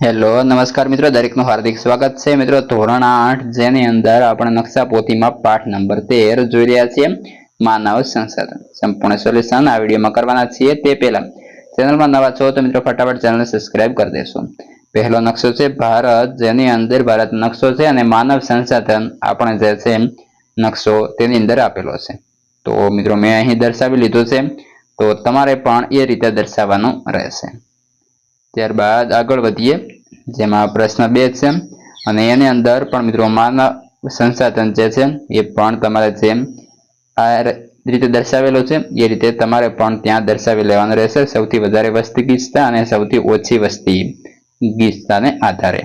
Hello નમસ્કાર મિત્રો, દરેકનું હાર્દિક સ્વાગત છે મિત્રો. ધોરણ 8 જેની અંદર આપણે નકશા પોથીમાં પાઠ નંબર 13 જોઈ રહ્યા છીએ, માનવ સંસાધન. સંપૂર્ણ સોલ્યુશન આ વિડીયોમાં કરવાના છીએ. તે પહેલા ચેનલમાં નવા છો તો મિત્રો ફટાફટ ચેનલને સબસ્ક્રાઇબ કરી દેશો. પહેલો નકશો છે ભારત, જેની અંદર ભારત નકશો છે અને માનવ સંસાધન આપણે જે છે નકશો તેની અંદર આપેલો છે. તો મિત્રો મેં અહીં દર્શાવી લીધો છે, તો તમારે પણ એ રીતે દર્શાવવાનું રહેશે. ત્યારબાદ આગળ વધીએ, જેમાં પ્રશ્ન 2 છે અને એની અંદર પણ મિત્રો માનવ સંસાધન જે છે એ પણ તમારે જેમ આ રીતે દર્શાવેલો છે એ રીતે તમારે પણ ત્યાં દર્શાવી લેવાનું રહેશે, સૌથી વધારે વસ્તી ગીચતા અને સૌથી ઓછી વસ્તી ગીચતાને આધારે.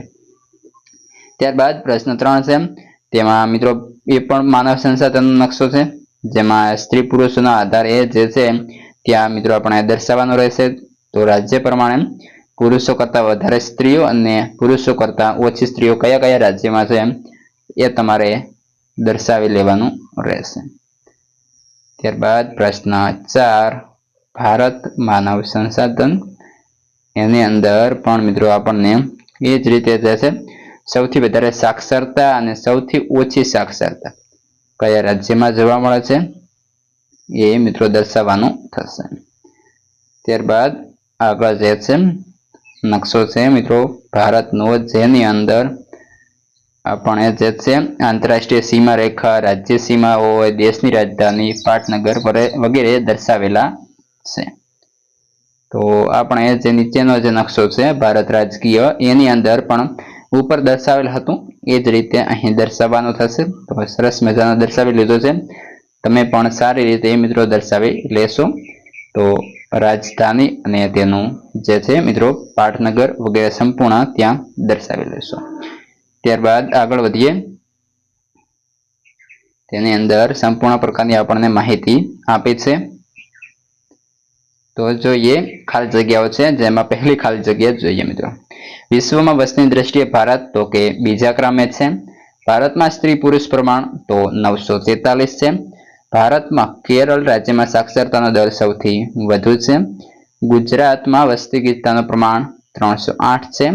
ત્યારબાદ પ્રશ્ન 3 છે, તેમાં મિત્રો એ પણ માનવ સંસાધનનો નકશો છે, જેમાં સ્ત્રી પુરુષોના આધારે જે છે ત્યાં મિત્રો આપણે દર્શાવવાનું રહેશે. તો રાજ્ય પ્રમાણે પુરુષો કરતાં વધારે સ્ત્રીઓ અને પુરુષો કરતાં ઓછી સ્ત્રીઓ કયા કયા રાજ્યમાં છે એ તમારે દર્શાવી લેવાનું રહેશે. ત્યારબાદ પ્રશ્ન 4, ભારત માનવ સંસાધન, એની અંદર પણ મિત્રો આપણને એ જ રીતે જે છે સૌથી વધારે સાક્ષરતા અને સૌથી ઓછી સાક્ષરતા કયા રાજ્યમાં જોવા મળે છે એ મિત્રો દર્શાવવાનું થશે. ત્યારબાદ આગળ જે છે નકશો છે મિત્રો ભારતનો, જેની અંદર આપણે જે છે આંતરરાષ્ટ્રીય સીમા રેખા, રાજ્ય સીમા હોય, દેશની રાજધાની, પાટનગર વગેરે દર્શાવેલા છે. તો આપણે જે નીચેનો જે નકશો છે ભારત રાજકીય, એની અંદર પણ ઉપર દર્શાવેલ હતું એ જ રીતે અહીં દર્શાવવાનું થશે. તો સરસ મજાનો દર્શાવી લીધો છે, તમે પણ સારી રીતે મિત્રો દર્શાવી લેશો. તો રાજધાની અને તેનું જે છે મિત્રો પાટનગર વગેરે સંપૂર્ણ ત્યાં દર્શાવી લેશો. ત્યારબાદ આગળ વધીએ, તેની અંદર સંપૂર્ણ પ્રકારની આપણને માહિતી આપી છે. તો જોઈએ ખાલી જગ્યાઓ છે, જેમાં પહેલી ખાલી જગ્યા જોઈએ મિત્રો. વિશ્વમાં વસ્તીની દ્રષ્ટિએ ભારત તો કે બીજા ક્રમે છે. ભારતમાં સ્ત્રી પુરુષ પ્રમાણ તો 943 છે. ભારતમાં કેરળ રાજ્યમાં સાક્ષરતાનો દર સૌથી વધુ છે. ગુજરાતમાં વસ્તી ગીચતાનું પ્રમાણ 308 છે.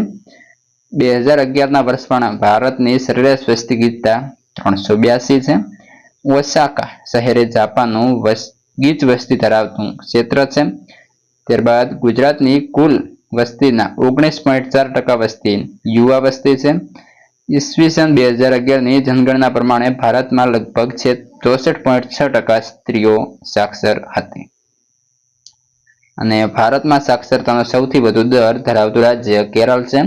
2011ના વર્ષમાં ભારતની સરેરાશ વસ્તી ગીચતા 382 છે. ઓસાકા શહેરે જાપાનનું ગીચ વસ્તી ધરાવતું ક્ષેત્ર છે. ત્યારબાદ ગુજરાતની કુલ વસ્તીના 19.4% વસ્તી યુવા વસ્તી છે. ઈસવીસન 2011ની જનગણના પ્રમાણે ભારતમાં લગભગ 64.6% સ્ત્રીઓ સાક્ષર હતી. અને ભારતમાં સાક્ષરતાનો સૌથી વધુ દર ધરાવતું રાજ્ય કેરળ છે.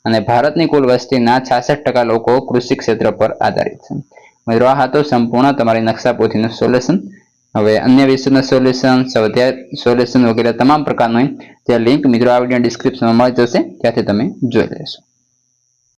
અને ભારતની કુલ વસ્તીના 66% લોકો કૃષિ ક્ષેત્ર પર આધારિત છે. મિત્રો આ હતો સંપૂર્ણ તમારી નકશા પોથીનું સોલ્યુશન. હવે અન્ય વિષયનું સોલ્યુશન, સ્વાધ્યાય સોલ્યુશન વગેરે તમામ પ્રકારનું જે લિંક મિત્રો આ વિડીયો ડિસ્ક્રિપ્શનમાં મળી જશે, ત્યાંથી તમે જોઈ લેશો.